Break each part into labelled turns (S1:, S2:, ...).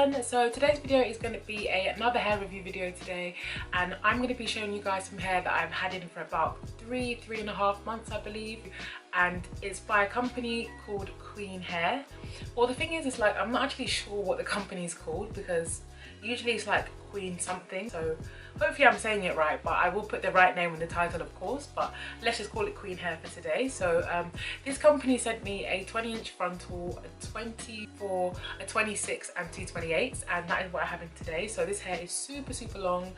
S1: everyone, so today's video is going to be another hair review video today, and I'm going to be showing you guys some hair that I've had in for about three and a half months I believe, and it's by a company called Queen Hair. Well, the thing is, it's like I'm not actually sure what the company is called because usually it's like Queen something, so hopefully I'm saying it right, but I will put the right name in the title of course, but let's just call it Queen Hair for today. So this company sent me a 20-inch frontal, a 24, a 26 and two 28s, and that is what I have in today. So this hair is super long,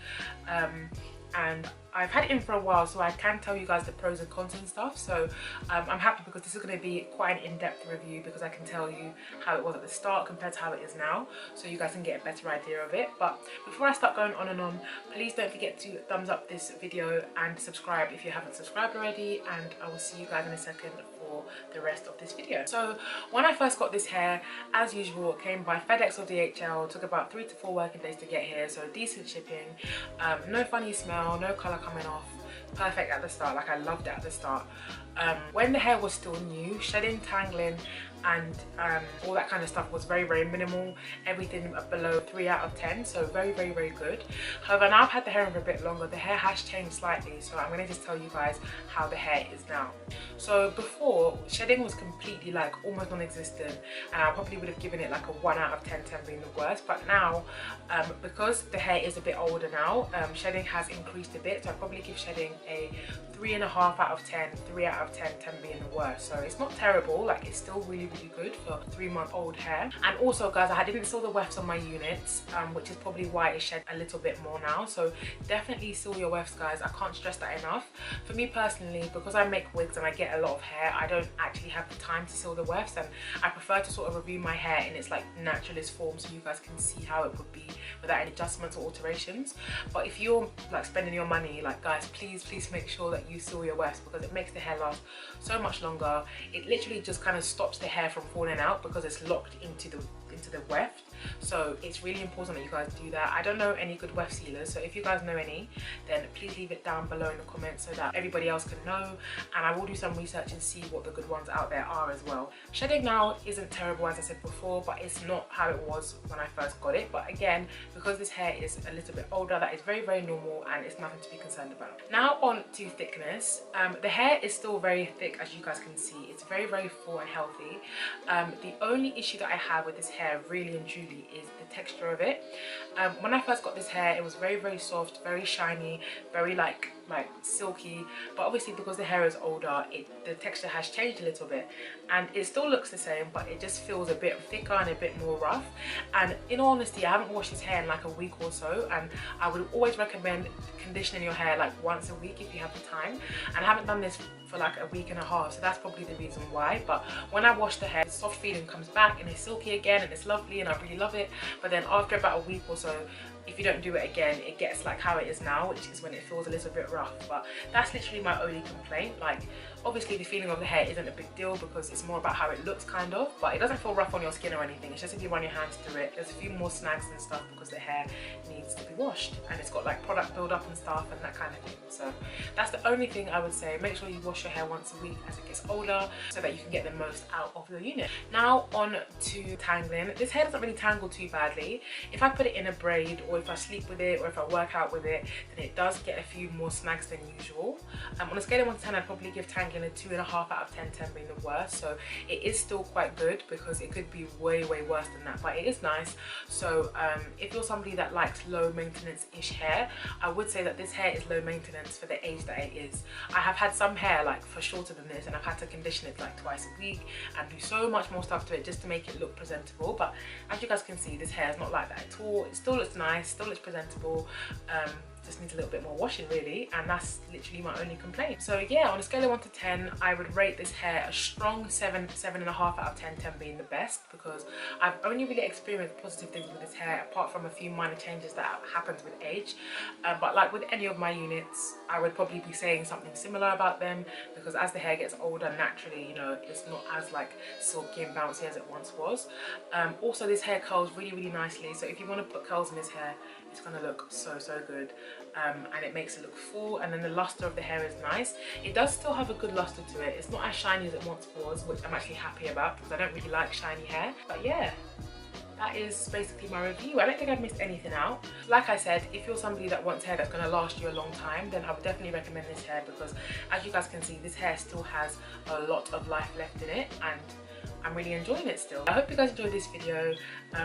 S1: and I've had it in for a while, so I can tell you guys the pros and cons and stuff. So I'm happy because this is going to be quite an in-depth review because I can tell you how it was at the start compared to how it is now, so you guys can get a better idea of it. But before I start going on and on, please don't forget to thumbs up this video and subscribe if you haven't subscribed already, and I will see you guys in a second for the rest of this video. So when I first got this hair, as usual, it came by FedEx or DHL. It took about 3 to 4 working days to get here, so decent shipping, no funny smell, no colour coming off, perfect at the start. Like, I loved it at the start. When the hair was still new, shedding, tangling and all that kind of stuff was very minimal. Everything below 3 out of 10, so very good. However, now I've had the hair in for a bit longer, the hair has changed slightly, so I'm going to just tell you guys how the hair is now. So before, shedding was completely like almost non-existent, and I probably would have given it like a 1 out of 10, 10 being the worst. But now because the hair is a bit older now, shedding has increased a bit, so I'd probably give shedding a 3.5 out of 10, 3 out of 10, 10 being the worst. So it's not terrible, like it's still really good for 3-month-old hair. And also guys, I didn't seal the wefts on my units, which is probably why it shed a little bit more now. So definitely seal your wefts, guys. I can't stress that enough. For me personally, because I make wigs and I get a lot of hair, I don't actually have the time to seal the wefts, and I prefer to sort of review my hair in its like naturalist form so you guys can see how it would be without any adjustments or alterations. But if you're like spending your money, like guys, please make sure that you seal your wefts because it makes the hair last so much longer. It literally just kind of stops the hair from falling out because it's locked into the weft. So it's really important that you guys do that. I don't know any good weft sealers, so if you guys know any, then please leave it down below in the comments so that everybody else can know, and I will do some research and see what the good ones out there are as well. Shedding now isn't terrible, as I said before, but it's not how it was when I first got it. But again, because this hair is a little bit older, that is very normal and it's nothing to be concerned about. Now on to thickness. The hair is still very thick, as you guys can see. It's very full and healthy. The only issue that I have with this hair really and truly is the texture of it. When I first got this hair, it was very soft, very shiny, very like silky, but obviously because the hair is older, the texture has changed a little bit, and it still looks the same, but it just feels a bit thicker and a bit more rough. And in all honesty, I haven't washed this hair in like a week or so, and I would always recommend conditioning your hair like once a week if you have the time, and I haven't done this for like a week and a half, so that's probably the reason why. But when I wash the hair, the soft feeling comes back and it's silky again and it's lovely and I really love it. But then after about a week or so, if you don't do it again, it gets like how it is now, which is when it feels a little bit rough. But that's literally my only complaint. Like, obviously the feeling of the hair isn't a big deal because it's more about how it looks kind of, but it doesn't feel rough on your skin or anything. It's just if you run your hands through it, there's a few more snags and stuff because the hair needs to be washed and it's got like product build-up and stuff and that kind of thing. So that's the only thing I would say. Make sure you wash your hair once a week as it gets older so that you can get the most out of your unit. Now on to tangling. This hair doesn't really tangle too badly. If I put it in a braid, or if I sleep with it, or if I work out with it, then it does get a few more snags than usual. On a scale of 1 to 10, I'd probably give tangling a 2.5 out of 10, 10 being the worst. So it is still quite good because it could be way worse than that, but it is nice. So if you're somebody that likes low maintenance-ish hair, I would say that this hair is low maintenance for the age that it is. I have had some hair like for shorter than this, and I've had to condition it like twice a week and do so much more stuff to it just to make it look presentable. But as you guys can see, this hair is not like that at all. It still looks nice, still looks presentable. Just needs a little bit more washing really, and that's literally my only complaint. So yeah, on a scale of 1 to 10, I would rate this hair a strong 7.5 out of 10, 10 being the best, because I've only really experienced positive things with this hair apart from a few minor changes that happens with age. But like with any of my units, I would probably be saying something similar about them, because as the hair gets older, naturally, you know, it's not as like silky and bouncy as it once was. Also, this hair curls really nicely, so if you want to put curls in this hair, it's going to look so good. And it makes it look full, and then the luster of the hair is nice. It does still have a good luster to it. It's not as shiny as it once was, which I'm actually happy about because I don't really like shiny hair. But yeah, that is basically my review. I don't think I've missed anything out. Like I said, if you're somebody that wants hair that's going to last you a long time, then I would definitely recommend this hair, because as you guys can see, this hair still has a lot of life left in it, and I'm really enjoying it still. I hope you guys enjoyed this video.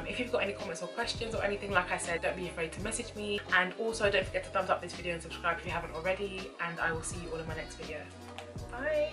S1: If you've got any comments or questions or anything, like I said, don't be afraid to message me, and also don't forget to thumbs up this video and subscribe if you haven't already, and I will see you all in my next video. Bye.